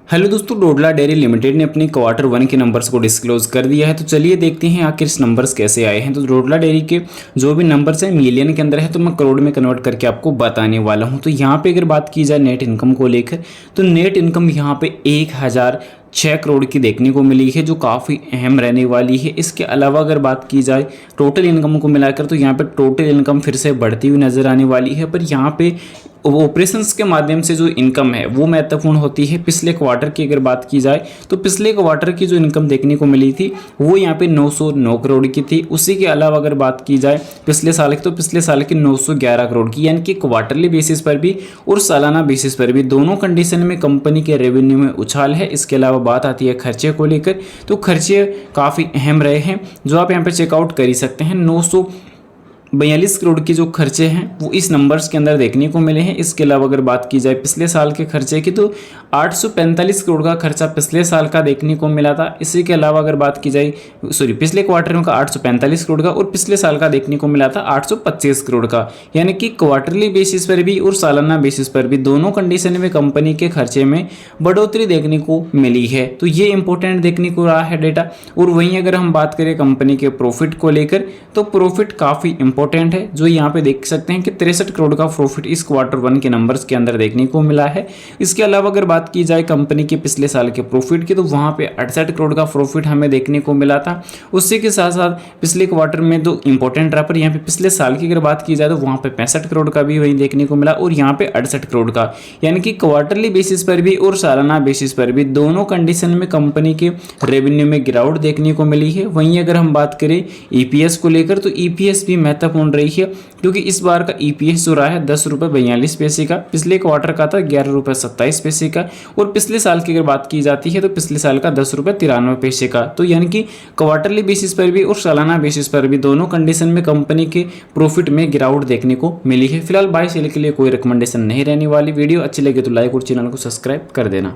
Hello दोस्तों, Dodla dairy limited ने अपनी क्वार्टर वन के नंबर्स को डिस्क्लोज कर दिया है। तो चलिए देखते हैं आखिर इस नंबर्स कैसे आए हैं। तो डोडला डेयरी के जो भी नंबर्स हैं मिलियन के अंदर है, तो मैं करोड़ में कन्वर्ट करके आपको बताने वाला हूं। तो यहाँ पे अगर बात की जाए नेट इनकम को लेकर, तो नेट इनकम यहाँ पे 1006 करोड़ की देखने को मिली है, जो काफ़ी अहम रहने वाली है। इसके अलावा अगर बात की जाए टोटल इनकम को मिलाकर, तो यहाँ पे टोटल इनकम फिर से बढ़ती हुई नजर आने वाली है। पर यहाँ पे ऑपरेशंस के माध्यम से जो इनकम है वो महत्वपूर्ण होती है। पिछले क्वार्टर की अगर बात की जाए, तो पिछले क्वार्टर की जो इनकम देखने को मिली थी वो यहाँ पे 909 करोड़ की थी। उसी के अलावा अगर बात की जाए पिछले साल की, तो पिछले साल की 911 करोड़ की, यानी कि क्वार्टरली बेसिस पर भी और सालाना बेसिस पर भी दोनों कंडीशन में कंपनी के रेवेन्यू में उछाल है। इसके अलावा बात आती है खर्चे को लेकर, तो खर्चे काफ़ी अहम रहे हैं, जो आप यहाँ पे चेकआउट कर ही सकते हैं। 942 करोड़ के जो खर्चे हैं वो इस नंबर्स के अंदर देखने को मिले हैं। इसके अलावा अगर बात की जाए पिछले साल के खर्चे की, तो 845 करोड़ का खर्चा पिछले साल का देखने को मिला था। इसी के अलावा अगर बात की जाए पिछले क्वार्टर में का 845 करोड़ का, और पिछले साल का देखने को मिला था 825 करोड़ का, यानी कि क्वार्टरली बेसिस पर भी और सालाना बेसिस पर भी दोनों कंडीशन में कंपनी के खर्चे में बढ़ोतरी देखने को मिली है। तो ये इंपॉर्टेंट देखने को रहा है डेटा। और वहीं अगर हम बात करें कंपनी के प्रॉफिट को लेकर, तो प्रॉफिट काफ़ी इंपॉर्टेंट है, जो यहाँ पे देख सकते हैं कि 63 करोड़ का प्रॉफिट इस क्वार्टर वन के नंबर्स के अंदर देखने को मिला है। इसके अलावा अगर बात की जाए कंपनी के पिछले साल के प्रॉफिट की, तो वहाँ पे 68 करोड़ का प्रॉफिट हमें देखने को मिला था। उसी के साथ साथ पिछले क्वार्टर में तो इंपॉर्टेंट रहा, पर यहाँ पे पिछले साल की अगर बात की जाए तो वहाँ पे 65 करोड़ का भी वही देखने को मिला, और यहाँ पे 68 करोड़ का, यानी कि क्वार्टरली बेसिस पर भी और सालाना बेसिस पर भी दोनों कंडीशन में कंपनी के रेवेन्यू में गिरावट देखने को मिली है। वहीं अगर हम बात करें ईपीएस को लेकर, तो ईपीएस भी महत्वपूर्ण रही है, क्योंकि इस बार का ईपीएस जो रहा है 10 रुपये 42 पैसे का, पिछले क्वार्टर का था 11 रुपये 27 पैसे का, और पिछले साल की अगर बात की जाती है तो पिछले साल का 10 रुपये 93 पैसे का। तो यानी कि क्वार्टरली बेसिस पर भी और सालाना बेसिस पर भी दोनों कंडीशन में कंपनी के प्रॉफिट में गिरावट देखने को मिली है। फिलहाल बाय सेल के लिए कोई रिकमेंडेशन नहीं रहने वाली। वीडियो अच्छी लगे तो लाइक और चैनल को सब्सक्राइब कर देना।